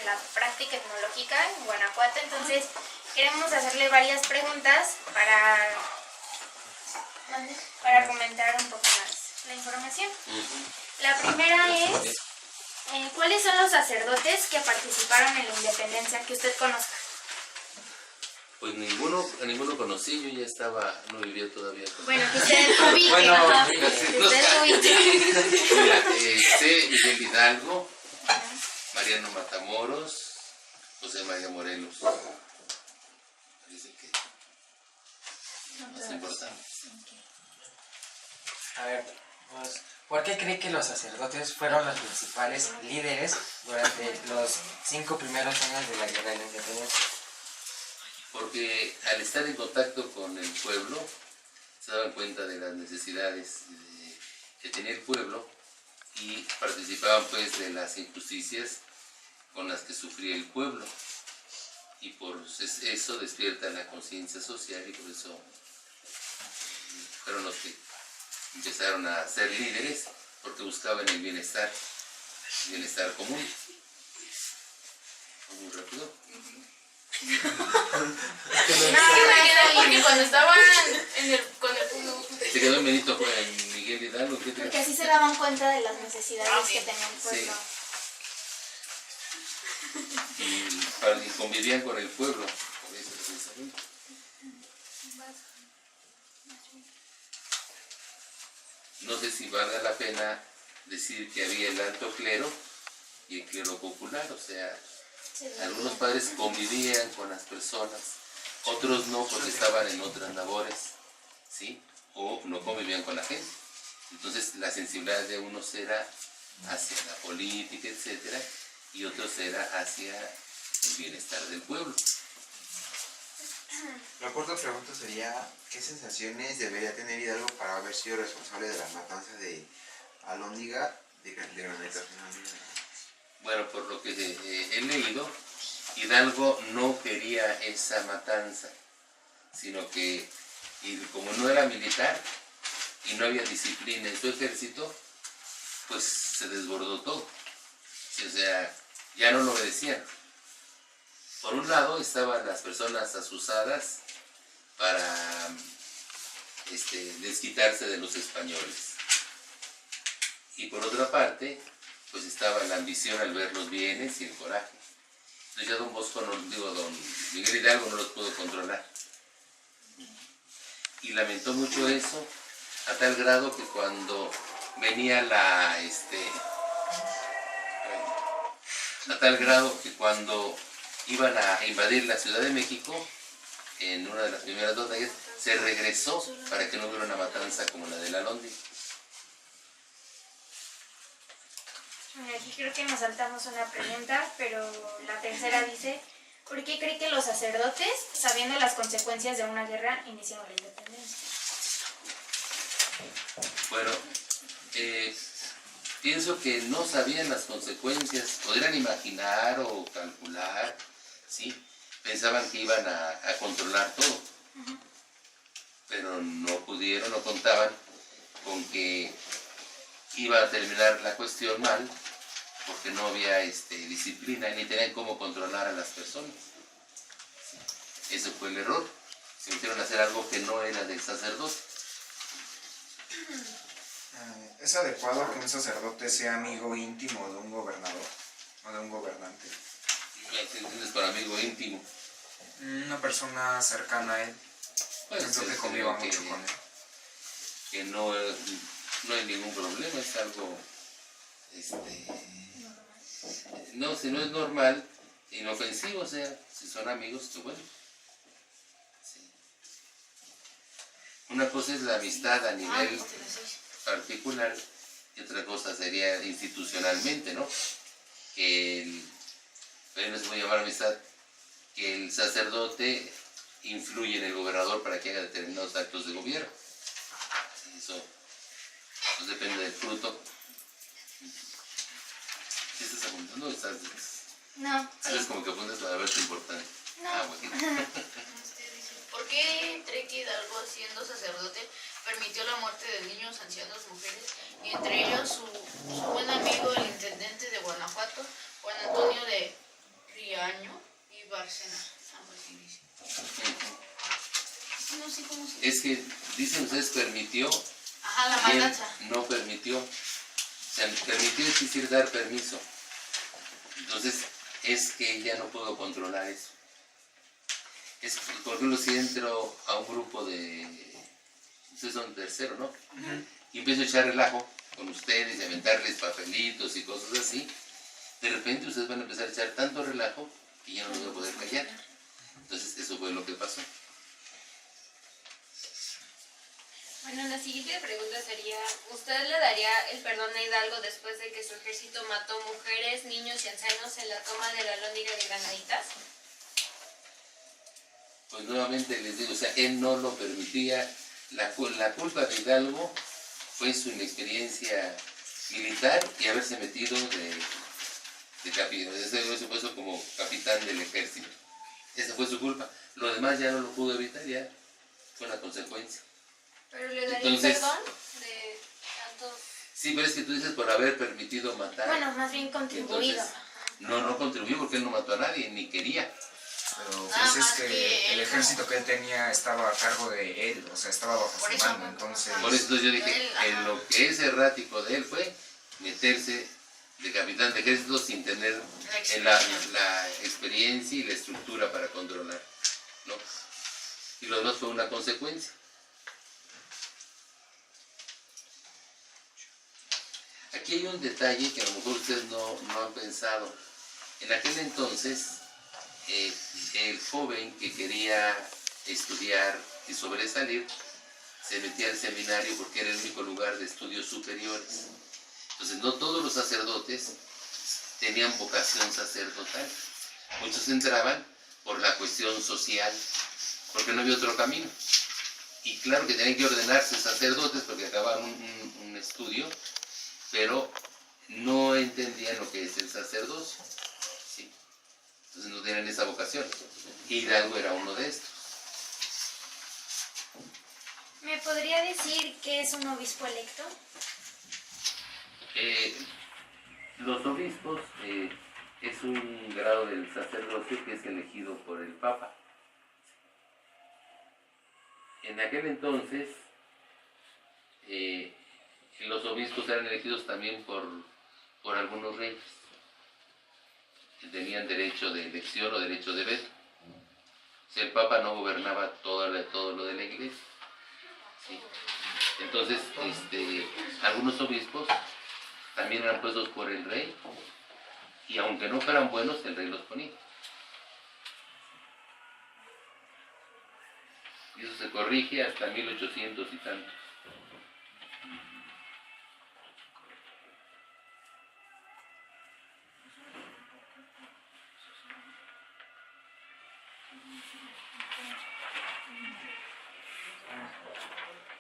la práctica etnológica en Guanajuato, entonces queremos hacerle varias preguntas para comentar un poco más la información. La primera es, ¿cuáles son los sacerdotes que participaron en la independencia que usted conozca? Pues ninguno conocí, yo ya estaba, no vivía todavía. Bueno, que usted ubique. Bueno, que usted ubique. Mira, Miguel Hidalgo, Mariano Matamoros, José María Morelos. Parece que más importante. A ver, pues, ¿por qué cree que los sacerdotes fueron los principales líderes durante los 5 primeros años de la Guerra de la Independencia? Porque al estar en contacto con el pueblo, se daban cuenta de las necesidades que tenía el pueblo y participaban pues de las injusticias con las que sufría el pueblo. Y por eso despierta la conciencia social y por eso fueron los que empezaron a ser líderes, porque buscaban el bienestar común. Muy rápido. Porque cuando estaban con el pueblo Se quedó en Benito en Miguel Hidalgo. ¿Qué te... Porque así se daban cuenta de las necesidades que tenía el pueblo. Sí. Y convivían con el pueblo. Por eso es pensamiento. No sé si valga la pena decir que había el alto clero y el clero popular, o sea, algunos padres convivían con las personas, otros no porque estaban en otras labores, ¿sí? O no convivían con la gente. Entonces la sensibilidad de unos era hacia la política, etcétera, y otros era hacia el bienestar del pueblo. La cuarta pregunta sería, ¿qué sensaciones debería tener Hidalgo para haber sido responsable de la matanza de Alhóndiga de Granaditas? Bueno, por lo que he leído, Hidalgo no quería esa matanza, sino que como no era militar y no había disciplina en su ejército, pues se desbordó todo. Sí, o sea, ya no lo obedecían. Por un lado estaban las personas asusadas para desquitarse de los españoles. Y por otra parte, pues estaba la ambición al ver los bienes y el coraje. Entonces ya don Miguel Hidalgo no los pudo controlar. Y lamentó mucho eso, a tal grado que cuando venía iban a invadir la Ciudad de México, en una de las primeras batallas, se regresó para que no hubiera una matanza como la de la Alhóndiga. Aquí creo que nos saltamos una pregunta, pero la tercera dice, ¿por qué cree que los sacerdotes, sabiendo las consecuencias de una guerra, iniciaron la independencia? Bueno, pienso que no sabían las consecuencias, podrían imaginar o calcular, ¿sí? Pensaban que iban a controlar todo, pero no pudieron, no contaban con que iba a terminar la cuestión mal, porque no había disciplina ni tenían cómo controlar a las personas. Ese fue el error. Se metieron a hacer algo que no era del sacerdote. ¿Es adecuado que un sacerdote sea amigo íntimo de un gobernador o de un gobernante? ¿Qué entiendes por amigo íntimo? Una persona cercana a él. Pues Pienso que conviva mucho con él. Que no hay ningún problema, es algo, no, si no es normal, inofensivo, o sea, si son amigos, pues bueno. Sí. Una cosa es la amistad a nivel particular y otra cosa sería institucionalmente, ¿no? Pero no se puede llamar amistad, que el sacerdote influye en el gobernador para que haga determinados actos de gobierno. Eso pues depende del fruto. ¿Sí estás apuntando o estás...? No. Haces como que apuntas para ver tu importante. No. Ah, bueno. ¿Por qué cree que Hidalgo, siendo sacerdote, permitió la muerte de niños, ancianos, mujeres, y entre ellos su buen amigo, el intendente de Guanajuato, Juan Antonio de así como si... Es que, dicen ustedes, permitió, Ajá, la y él matanza. no permitió. O sea, permitió es decir dar permiso. Entonces, es que ella no pudo controlar eso. Es, por ejemplo, si entro a un grupo de... Ustedes son tercero, ¿no? Y empiezo a echar relajo con ustedes y a aventarles papelitos y cosas así. De repente ustedes van a empezar a echar tanto relajo que ya no los voy a poder callar. Entonces, eso fue lo que pasó. Bueno, la siguiente pregunta sería, ¿usted le daría el perdón a Hidalgo después de que su ejército mató mujeres, niños y ancianos en la toma de la Alhóndiga de Granaditas? Pues nuevamente les digo, o sea, él no lo permitía. La culpa de Hidalgo fue su inexperiencia militar y haberse metido de capitán, ese puesto como capitán del ejército. Esa fue su culpa. Lo demás ya no lo pudo evitar, ya fue una consecuencia. ¿Pero le daría Entonces, el perdón de tanto? Sí, pero es que tú dices por haber permitido matar. Bueno, más bien contribuido. Entonces, no contribuyó porque él no mató a nadie, ni quería. Pero Nada pues es más que que el él ejército que él tenía estaba a cargo de él, o sea, estaba bajo Por su eso, mando, entonces... Por eso yo dije, Él, ajá. en lo que es errático de él fue meterse de capitán de ejército sin tener la experiencia y la estructura para controlar, ¿no? Y lo demás fue una consecuencia. Aquí hay un detalle que a lo mejor ustedes no han pensado. En aquel entonces, el joven que quería estudiar y sobresalir se metía al seminario porque era el único lugar de estudios superiores. Entonces, no todos los sacerdotes tenían vocación sacerdotal. Muchos entraban por la cuestión social, porque no había otro camino. Y claro que tenían que ordenarse sacerdotes porque acababan un estudio, pero no entendían lo que es el sacerdocio, ¿sí? Entonces no tenían esa vocación. Hidalgo era uno de estos. ¿Me podría decir qué es un obispo electo? Los obispos es un grado del sacerdocio que es elegido por el Papa. En aquel entonces, los obispos eran elegidos también por algunos reyes, que tenían derecho de elección o derecho de veto. O sea, el Papa no gobernaba todo lo de la Iglesia, ¿sí? Entonces, algunos obispos también eran puestos por el rey, y aunque no fueran buenos, el rey los ponía. Y eso se corrige hasta 1800 y tantos.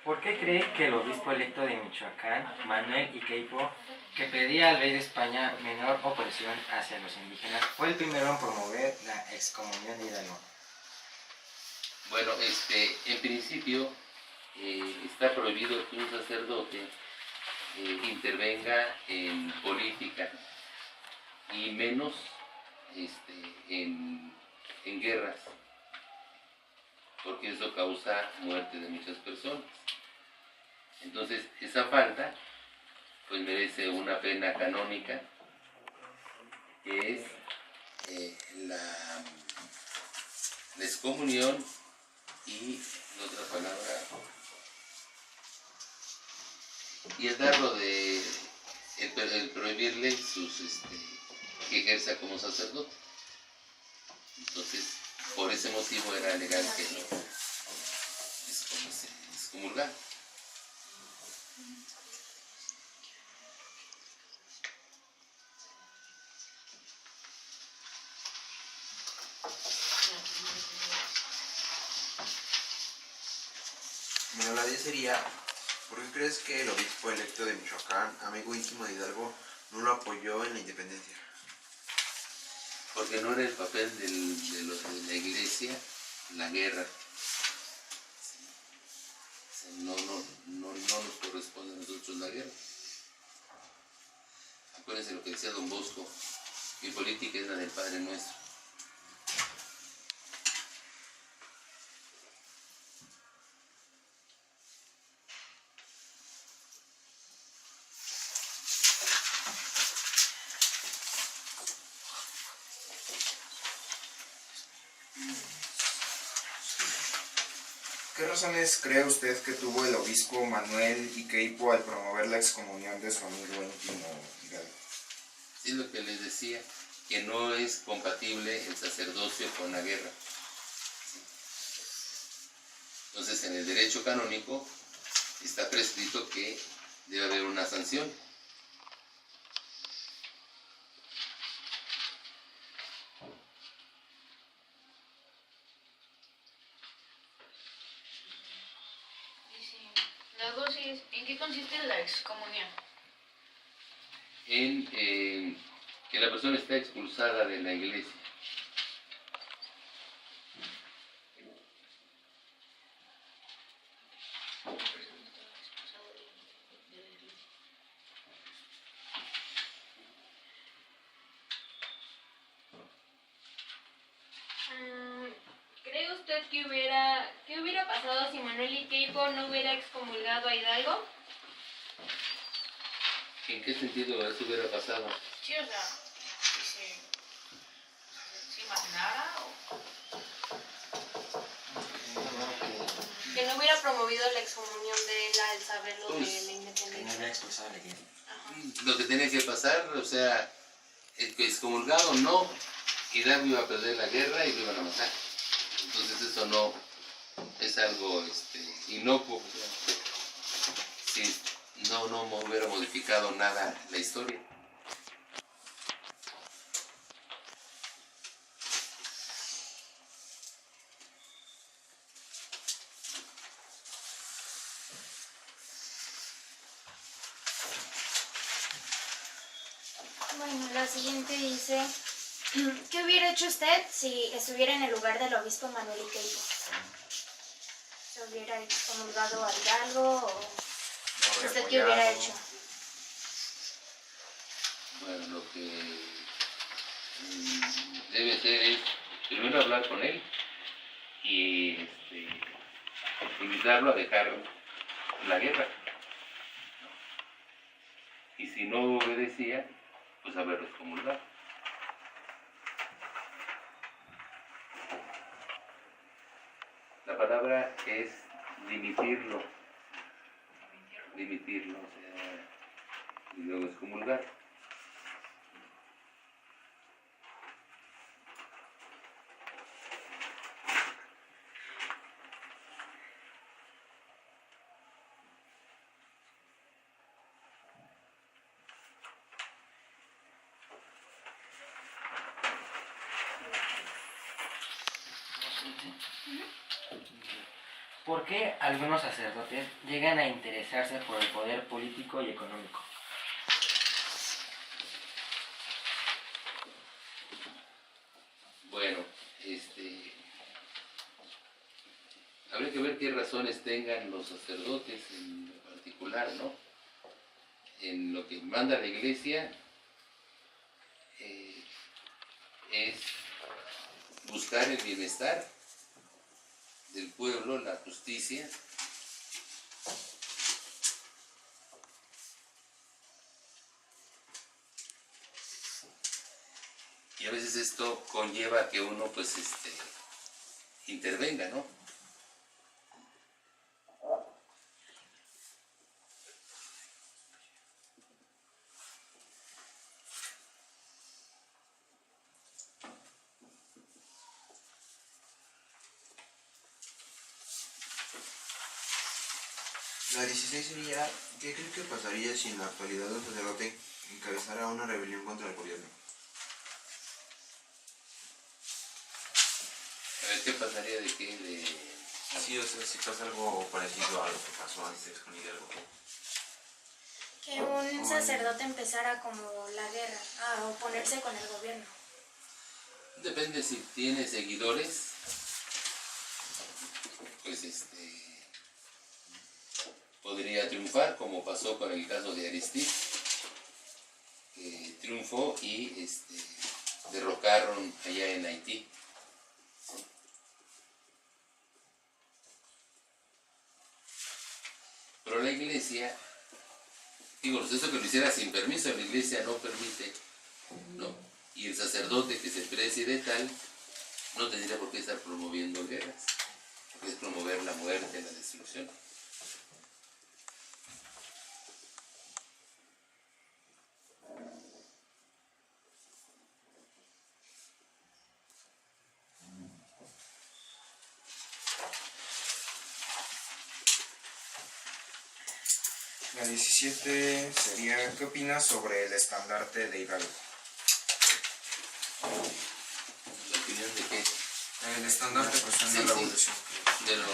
¿Por qué cree que el obispo electo de Michoacán, Manuel Iqueipo, que pedía al rey de España menor opresión hacia los indígenas, fue el primero en promover la excomunión de Hidalgo? Bueno, en principio está prohibido que un sacerdote intervenga en política y menos en guerras, porque eso causa muerte de muchas personas. Entonces, esa falta pues merece una pena canónica, que es la excomunión y la otra palabra, y el darlo de el prohibirle que ejerza como sacerdote. Entonces, por ese motivo era legal que no excomulgar. Bueno, la 10 sería, ¿por qué crees que el obispo electo de Michoacán, amigo íntimo de Hidalgo, no lo apoyó en la independencia? Porque no era el papel de la iglesia la guerra. No nos corresponde a nosotros la guerra. Acuérdense lo que decía Don Bosco: mi política es la del Padre Nuestro. ¿Qué razones cree usted que tuvo el obispo Manuel Iqueipo al promover la excomunión de su amigo íntimo Hidalgo? Es lo que les decía, que no es compatible el sacerdocio con la guerra. Entonces, en el derecho canónico está prescrito que debe haber una sanción. La dosis, ¿en qué consiste la excomunión? En que la persona está expulsada de la iglesia. ¿Cree usted que hubiera pasado si Manuel Iqueipo no hubiera excomulgado a Hidalgo? ¿En qué sentido eso hubiera pasado? Sí, o sea, que se imaginara o... Que no hubiera promovido la excomunión de él al saberlo Pues, de la Que no independencia. había expulsado a la iglesia. Lo que tenía que pasar, o sea, el que excomulgado no, Hidalgo iba a perder la guerra y lo iban a matar. Entonces eso no es algo inocuo. O sea, sí, no hubiera modificado nada la historia. Bueno, la siguiente dice, ¿qué hubiera hecho usted si estuviera en el lugar del obispo Manuel Iqueipo? ¿Se hubiera excomulgado a Hidalgo o usted qué hubiera hecho? Bueno, lo que debe hacer es primero hablar con él y invitarlo a dejar la guerra. Y si no obedecía, pues haberlo excomulgado. La palabra es dimitirlo, o sea, y luego excomulgar. ¿Por qué algunos sacerdotes llegan a interesarse por el poder político y económico? Bueno, habría que ver qué razones tengan los sacerdotes en particular, ¿no? En lo que manda la iglesia es buscar el bienestar del pueblo, la justicia. Y a veces esto conlleva que uno pues intervenga, ¿no? La 16 sería, ¿qué cree que pasaría si en la actualidad un sacerdote encabezara una rebelión contra el gobierno? A ver, ¿qué pasaría de qué? Sí, o sea, si pasa algo parecido a lo que pasó antes con Hidalgo. Que un sacerdote empezara como la guerra, a oponerse con el gobierno. Depende si tiene seguidores, pues podría triunfar, como pasó con el caso de Aristide, que triunfó y derrocaron allá en Haití. Pero la iglesia, digo, eso que lo hiciera sin permiso, la iglesia no permite, ¿no? Y el sacerdote que se preside tal, no tendría por qué estar promoviendo guerras, porque es promover la muerte, la destrucción. La 17 sería, ¿qué opinas sobre el estandarte de Hidalgo? ¿La opinión de qué? El estandarte pues en Sí, la sí. revolución. De lo,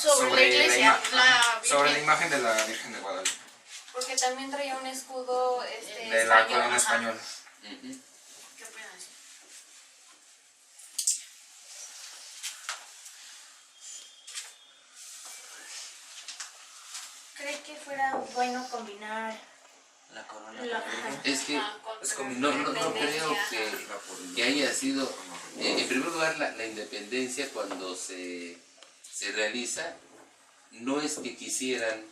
Sobre la iglesia, la sobre la Virgen. imagen de la Virgen de Guadalupe, Porque también traía un escudo de la español. corona ajá. española. Ujú. ¿Qué opinas de eso? ¿Cree que fuera bueno combinar La corona. ajá, Es que Es como no creo que haya sido, en primer lugar, la independencia cuando se realiza, no es que quisieran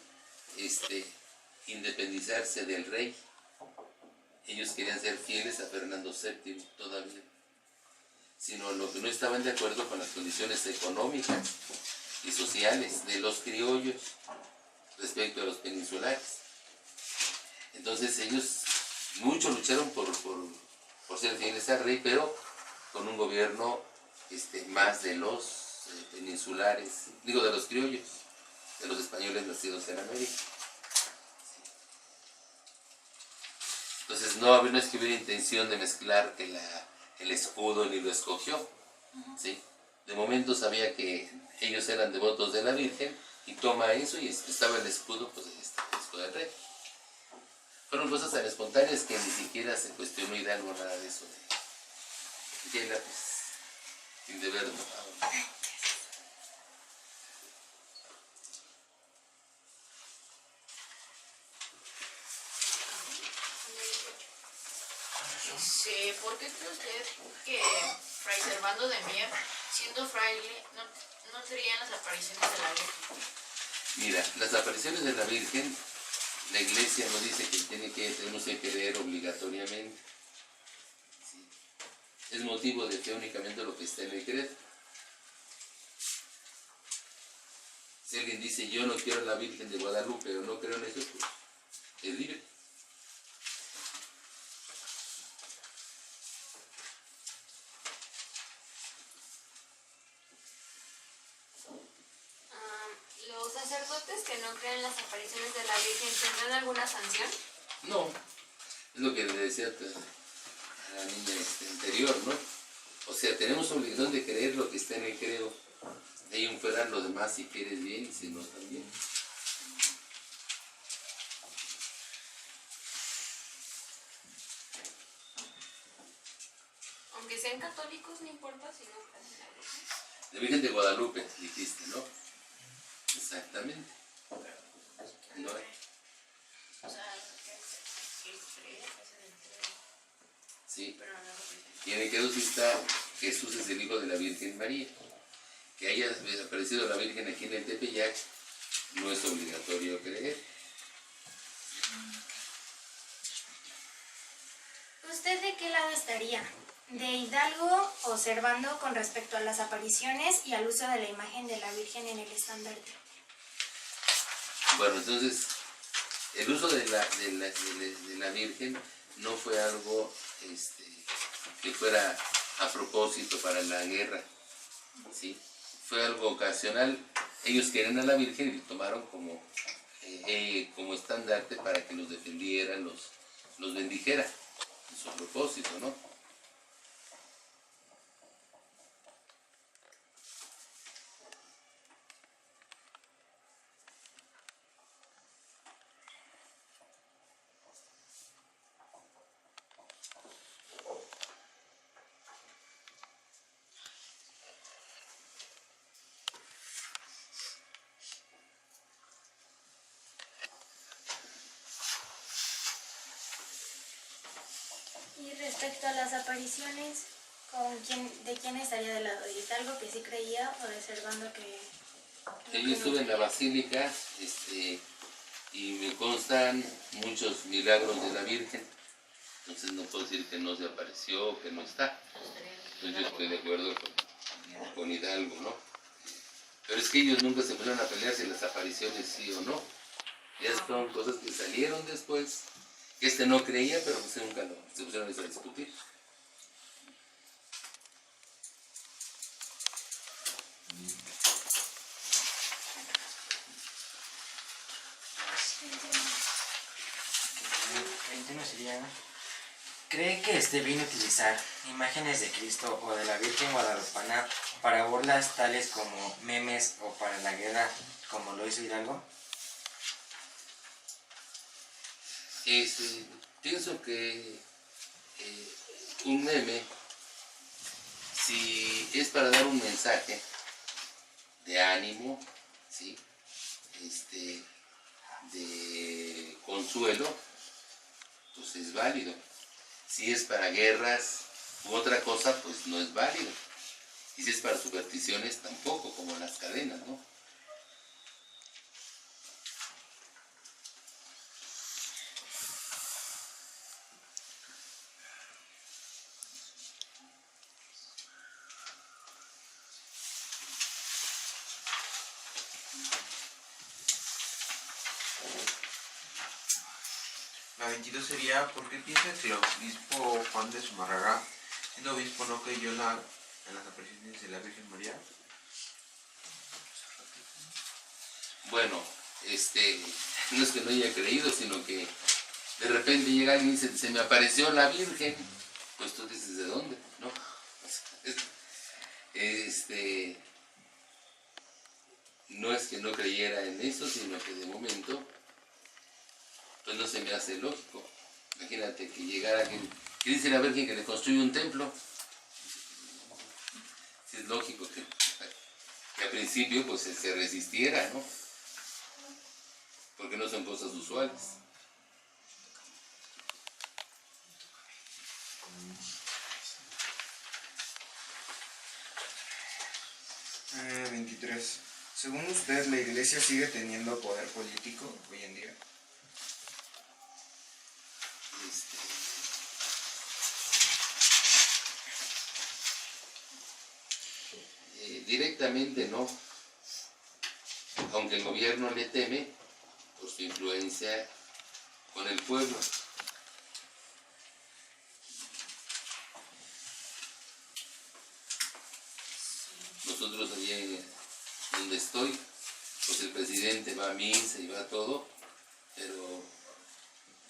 independizarse del rey, ellos querían ser fieles a Fernando VII todavía, sino lo que no estaban de acuerdo con las condiciones económicas y sociales de los criollos respecto a los peninsulares. Entonces ellos mucho lucharon por ser fieles al rey, pero con un gobierno más de los peninsulares, digo de los criollos, de los españoles nacidos en América. Entonces no es que hubiera intención de mezclar que el escudo ni lo escogió, ¿sí? De momento sabía que ellos eran devotos de la Virgen y toma eso y estaba el escudo, pues el escudo del rey. Fueron cosas tan espontáneas que ni siquiera se cuestionó Hidalgo nada de eso. De la pues, sin deber. Dice, ¿por qué cree usted que Fray Servando de Mier, siendo fraile, no creía en las apariciones de la Virgen? Mira, las apariciones de la Virgen, la Iglesia no dice que tenemos que creer obligatoriamente. ¿Sí? Es motivo de fe únicamente lo que está en el credo. Si alguien dice yo no quiero a la Virgen de Guadalupe o no creo en eso, pues es libre. ¿Los sacerdotes que no creen en las apariciones de la Virgen tendrán alguna sanción? No, es lo que le decía a la niña anterior, ¿no? O sea, tenemos obligación de creer lo que está en el credo. De ahí en fuera lo demás, si quieres bien y si no también. Aunque sean católicos, no importa si no creen en la Virgen. La Virgen de Guadalupe, dijiste, ¿no? Exactamente. No, O sea, que cree, que se le cree, sí. pero no lo dice. Y en el credo sí está Jesús es el hijo de la Virgen María. Que haya aparecido la Virgen aquí en el Tepeyac no es obligatorio creer. ¿Usted de qué lado estaría? ¿De Hidalgo o Servando con respecto a las apariciones y al uso de la imagen de la Virgen en el estandarte? Bueno, entonces, el uso de la Virgen no fue algo que fuera a propósito para la guerra, ¿sí? Fue algo ocasional. Ellos querían a la Virgen y lo tomaron como estandarte para que los defendiera, los bendijera, en su propósito, ¿no? Y respecto a las apariciones, ¿de quién estaría del lado? ¿De Hidalgo que sí creía o de Servando que Yo estuve en la basílica y me constan muchos milagros de la Virgen. Entonces no puedo decir que no se apareció o que no está. Entonces yo estoy de acuerdo con con Hidalgo, ¿no? Pero es que ellos nunca se pusieron a pelear si las apariciones sí o no. Ya son cosas que salieron después. Este no creía, pero pues nunca se pusieron a discutir. El 21 sería, ¿no? ¿Cree que esté bien utilizar imágenes de Cristo o de la Virgen Guadalupana para burlas tales como memes o para la guerra, como lo hizo Hidalgo? Pienso que un meme, si es para dar un mensaje de ánimo, ¿sí? De consuelo, pues es válido. Si es para guerras u otra cosa, pues no es válido. Y si es para supersticiones, tampoco, como las cadenas, ¿no? La 22 sería, ¿por qué piensas que el obispo Juan de Zumarraga, siendo obispo, no creyó en las apariciones de la Virgen María? Bueno, no es que no haya creído, sino que de repente llega alguien y dice, se me apareció la Virgen. Pues tú dices, ¿de dónde? ¿No? No es que no creyera en eso, sino que de momento, pues no se me hace lógico. Imagínate que llegara alguien, que dice la Virgen que le construye un templo. Sí, es lógico que al principio pues se resistiera, ¿no? Porque no son cosas usuales. 23. Según usted, ¿la iglesia sigue teniendo poder político hoy en día? Directamente no, aunque el gobierno le teme por su influencia con el pueblo. Nosotros allí donde estoy, pues el presidente va a misa y va a todo, pero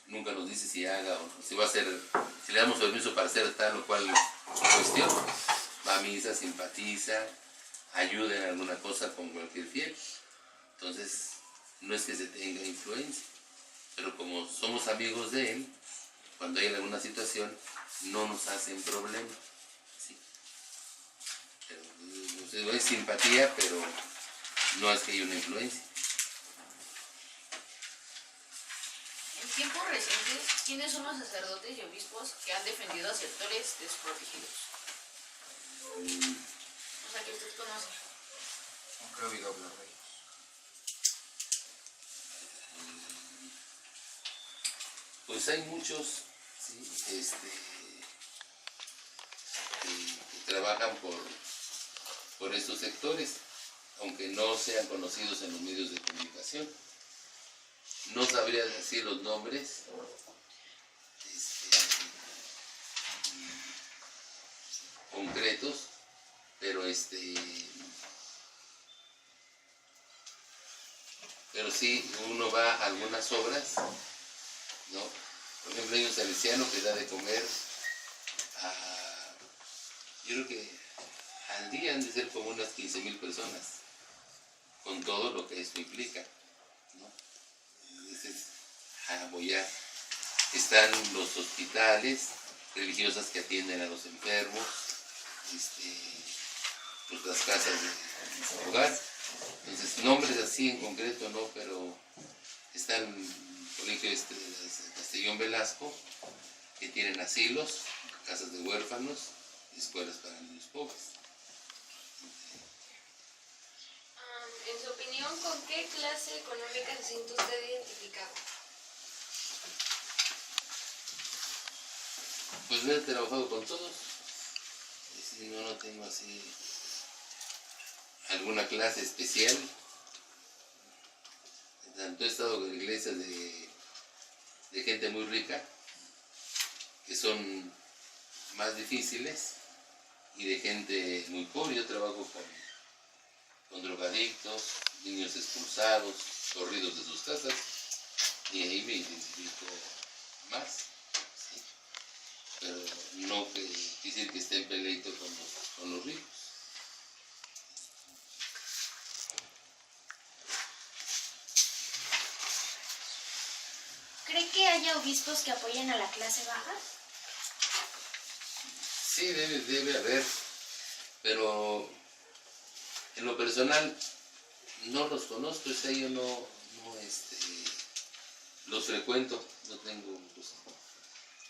nunca nos dice si haga o no, si va a hacer, si le damos permiso para hacer tal o cual cuestión. Va a misa, simpatiza, ayuda en alguna cosa con cualquier fiel. Entonces, no es que se tenga influencia, pero como somos amigos de él, cuando hay alguna situación, no nos hacen problema. ¿Sí? Pero, es simpatía, pero no es que haya una influencia. En tiempos recientes, ¿quiénes son los sacerdotes y obispos que han defendido a sectores desprotegidos? O sea, que usted conoce. Nunca he oído hablar de ellos. Pues hay muchos, ¿sí? que trabajan por estos sectores, aunque no sean conocidos en los medios de comunicación. No sabría decir los nombres, concretos, pero pero sí uno va a algunas obras, ¿no? Por ejemplo, hay un salesiano que da de comer a, yo creo que al día han de ser como unas 15,000 personas, con todo lo que esto implica, ¿no? Entonces, a apoyar. Están los hospitales religiosas que atienden a los enfermos, pues las casas de hogar. Entonces, nombres así en concreto no, pero está el colegio de Castellón Velasco, que tienen asilos, casas de huérfanos y escuelas para niños pobres. En su opinión, ¿con qué clase económica se siente usted identificado? Pues me he trabajado con todos. No tengo así alguna clase especial. Tanto he estado con iglesias de gente muy rica, que son más difíciles, y de gente muy pobre. Yo trabajo con drogadictos, niños expulsados, corridos de sus casas, y ahí me identifico más, ¿sí? Pero no que decir que esté en peleito con los ricos. ¿Cree que haya obispos que apoyen a la clase baja? Sí, debe haber, pero en lo personal no los conozco, yo no los frecuento, no tengo pues,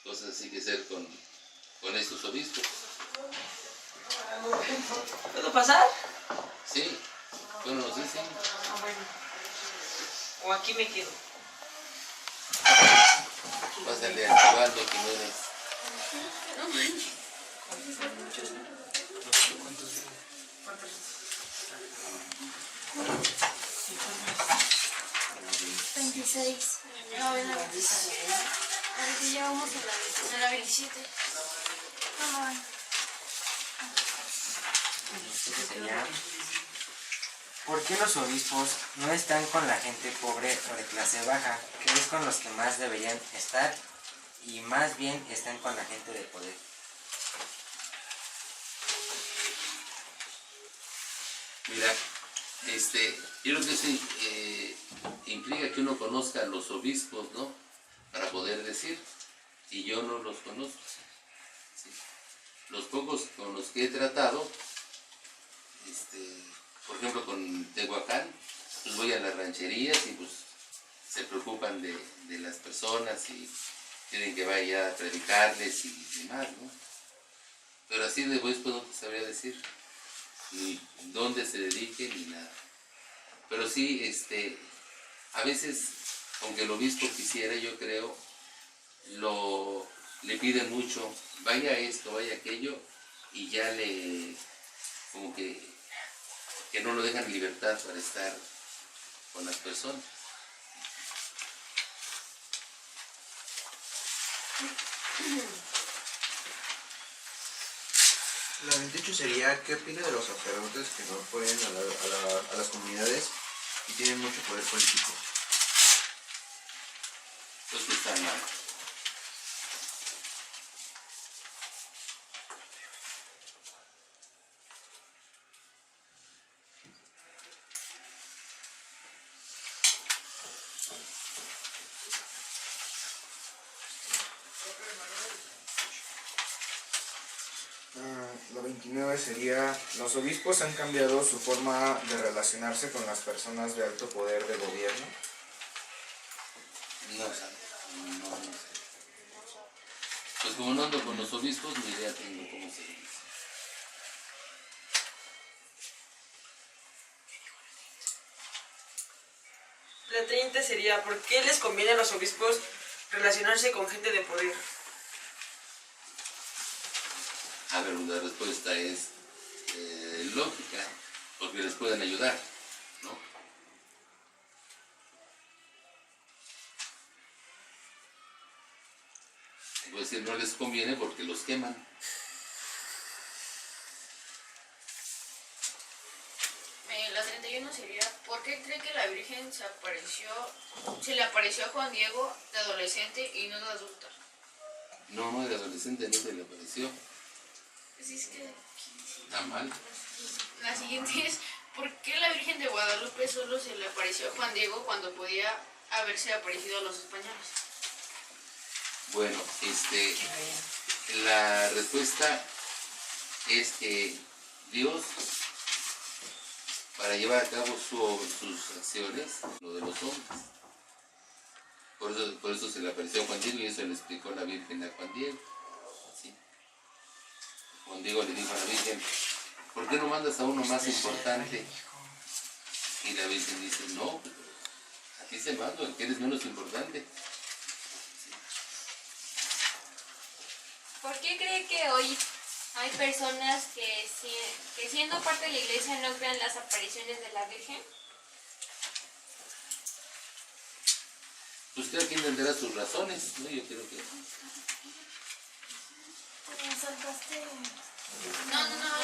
cosas así que hacer con estos obispos. ¿Puedo pasar? Sí, bueno, no sé, sí. Ah, bueno. O aquí me quedo. Pásale a Osvaldo Jiménez. No manches. 26. No, es la 27. Ahorita ya vamos a la 27. Ay. Sería, ¿por qué los obispos no están con la gente pobre o de clase baja, que es con los que más deberían estar, y más bien están con la gente de poder? Mira, yo creo que eso implica que uno conozca a los obispos, ¿no? Para poder decir, y yo no los conozco. ¿Sí? Los pocos con los que he tratado, por ejemplo con Tehuacán, pues voy a las rancherías y pues se preocupan de las personas y quieren que vaya a predicarles y demás, ¿no? Pero así de obispo no te sabría decir ni dónde se dedique ni nada. Pero sí, a veces, aunque el obispo quisiera, yo creo, le piden mucho, vaya esto, vaya aquello, y ya como que no lo dejan en libertad para estar con las personas. La 28 sería, ¿qué opina de los sacerdotes que no apoyan a las comunidades y tienen mucho poder político? Pues que está mal. La 29 sería, los obispos han cambiado su forma de relacionarse con las personas de alto poder de gobierno. No sé, no sé. Pues como no ando con los obispos, ni idea tengo cómo se dice. La 30 sería, ¿por qué les conviene a los obispos relacionarse con gente de poder? A ver, la respuesta es lógica, porque les pueden ayudar, ¿no? Puedo decir, no les conviene porque los queman. La 31 sería, ¿por qué cree que la Virgen se le apareció a Juan Diego de adolescente y no de adulta? No, de adolescente no se le apareció. Así es que Está mal. la siguiente es, ¿por qué la Virgen de Guadalupe solo se le apareció a Juan Diego cuando podía haberse aparecido a los españoles? Bueno, la respuesta es que Dios, para llevar a cabo sus acciones, lo de los hombres. Por eso se le apareció a Juan Diego y eso le explicó la Virgen a Juan Diego. ¿Sí? Juan Diego le dijo a la Virgen, ¿por qué no mandas a uno más importante? Y la Virgen dice, no, a ti se mando, el que eres menos importante. ¿Por qué cree que hoy Hay personas que siendo parte de la iglesia no crean las apariciones de la Virgen. Pues cada quien tendrá sus razones, ¿no? Yo creo que... No,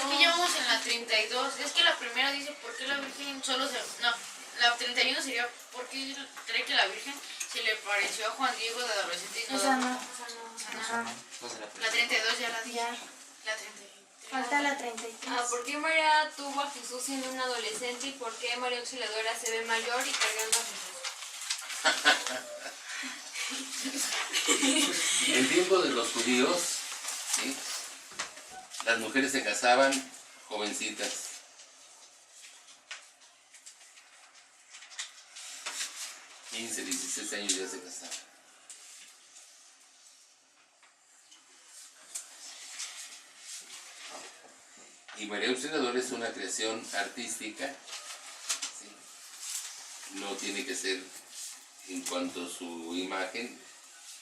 aquí ya vamos en la 32. Es que la primera dice por qué la Virgen solo se... No, la 31 sería por qué cree que la Virgen se le pareció a Juan Diego de adolescente y todo. Esa no. Esa no. Ajá. La 32 ya la dije. Ya. La 33. Falta la 33. ¿Por qué María tuvo a Jesús siendo un adolescente y por qué María Auxiliadora se ve mayor y cargando a Jesús? En tiempo de los judíos, ¿sí?, las mujeres se casaban jovencitas. A 15, 16 años ya se casaban. Y María Auxiliadora es una creación artística, ¿sí? No tiene que ser en cuanto a su imagen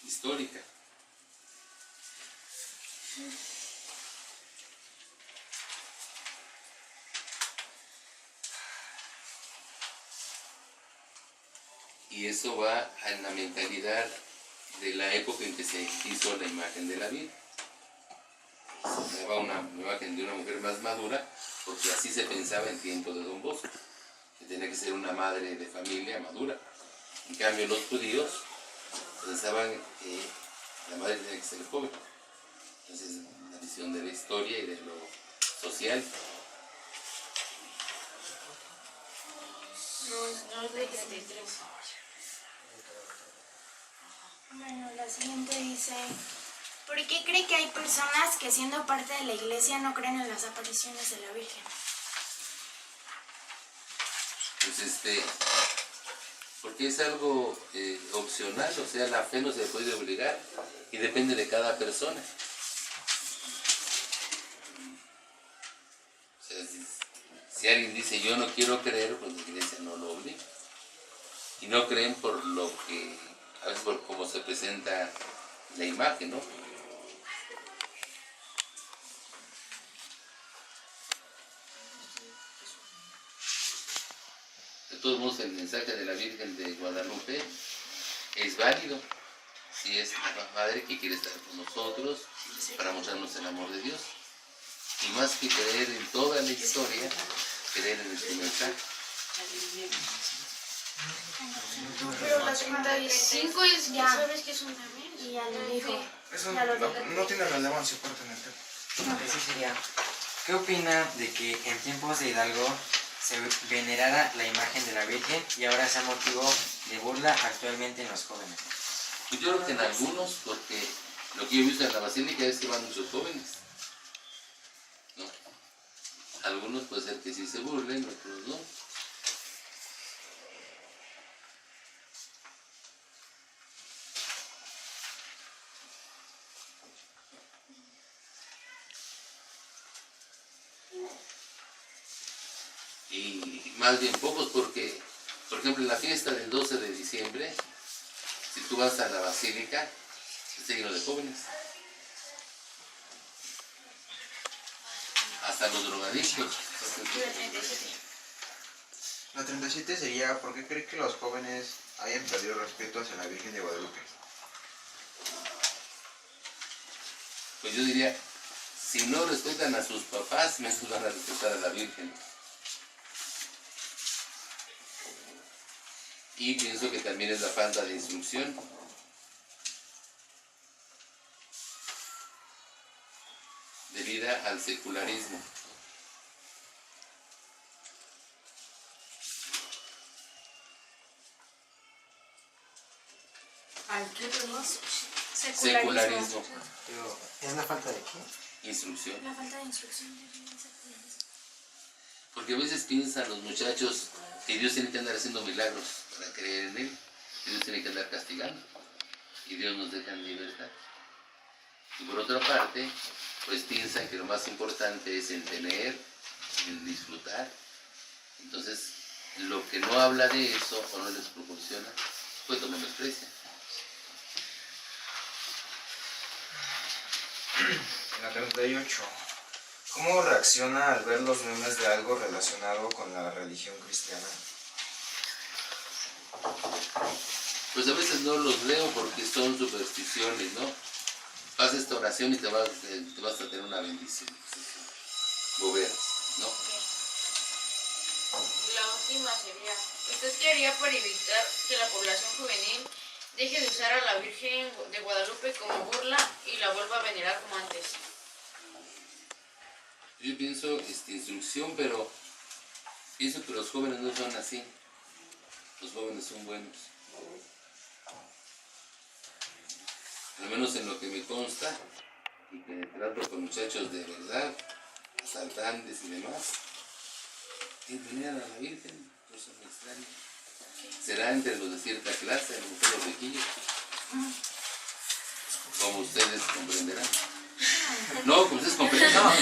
histórica. Y eso va en la mentalidad de la época en que se hizo la imagen de la Virgen. Se daba una imagen de una mujer más madura, porque así se pensaba en tiempo de Don Bosco, que tenía que ser una madre de familia madura. En cambio, los judíos pensaban que la madre tenía que ser joven. Entonces, la visión de la historia y de lo social. No es de 33. Bueno, la siguiente dice, ¿por qué cree que hay personas que siendo parte de la iglesia no creen en las apariciones de la Virgen? Pues porque es algo opcional, o sea, la fe no se puede obligar y depende de cada persona. O sea, si alguien dice yo no quiero creer, pues la iglesia no lo obliga. Y no creen por lo que, a veces por cómo se presenta la imagen, ¿no? De todos modos, el mensaje de la Virgen de Guadalupe es válido. Si es la madre que quiere estar con nosotros para mostrarnos el amor de Dios. Y más que creer en toda la historia, creer en su mensaje. Pero la 35 es ya. ¿Sabes qué es un meme? Y ya lo dijo. Eso Ya lo no, dijo. no tiene relevancia aparte en el tema. Ese sería, ¿qué opina de que en tiempos de Hidalgo se venerara la imagen de la Virgen y ahora sea motivo de burla actualmente en los jóvenes? Pues yo creo que en algunos, porque lo que yo he visto en la basílica es que van muchos jóvenes, ¿no? Algunos puede ser que sí se burlen, otros no. Y más bien pocos porque, por ejemplo, en la fiesta del 12 de diciembre, si tú vas a la basílica, está lleno de jóvenes. Hasta los drogadictos. La 37 sería, ¿por qué cree que los jóvenes hayan perdido respeto hacia la Virgen de Guadalupe? Pues yo diría, si no respetan a sus papás, menos van a respetar a la Virgen. Y pienso que también es la falta de instrucción. Debida al secularismo. ¿Al qué perdón? Secularismo. Pero, ¿es la falta de qué? Instrucción. La falta de instrucción. Porque a veces piensan los muchachos que Dios tiene que andar haciendo milagros para creer en Él. Que Dios tiene que andar castigando. Y Dios nos deja en libertad. Y por otra parte, pues piensan que lo más importante es el tener, el disfrutar. Entonces, lo que no habla de eso o no les proporciona, pues lo menosprecian. En la 38. ¿Cómo reacciona al ver los memes de algo relacionado con la religión cristiana? Pues a veces no los leo porque son supersticiones, ¿no? Haz esta oración y te vas a tener una bendición. Lo veas, ¿no? Y la última sería, ¿usted qué haría para evitar que la población juvenil deje de usar a la Virgen de Guadalupe como burla y la vuelva a venerar como antes? Yo pienso instrucción, pero pienso que los jóvenes no son así. Los jóvenes son buenos. Al menos en lo que me consta, y que trato con muchachos de verdad, asaltantes y demás, que veneran a la Virgen, cosa muy extraña. Será entre los de cierta clase, a lo mejor los riquillos, como ustedes comprenderán. No, como ustedes comprenden, no.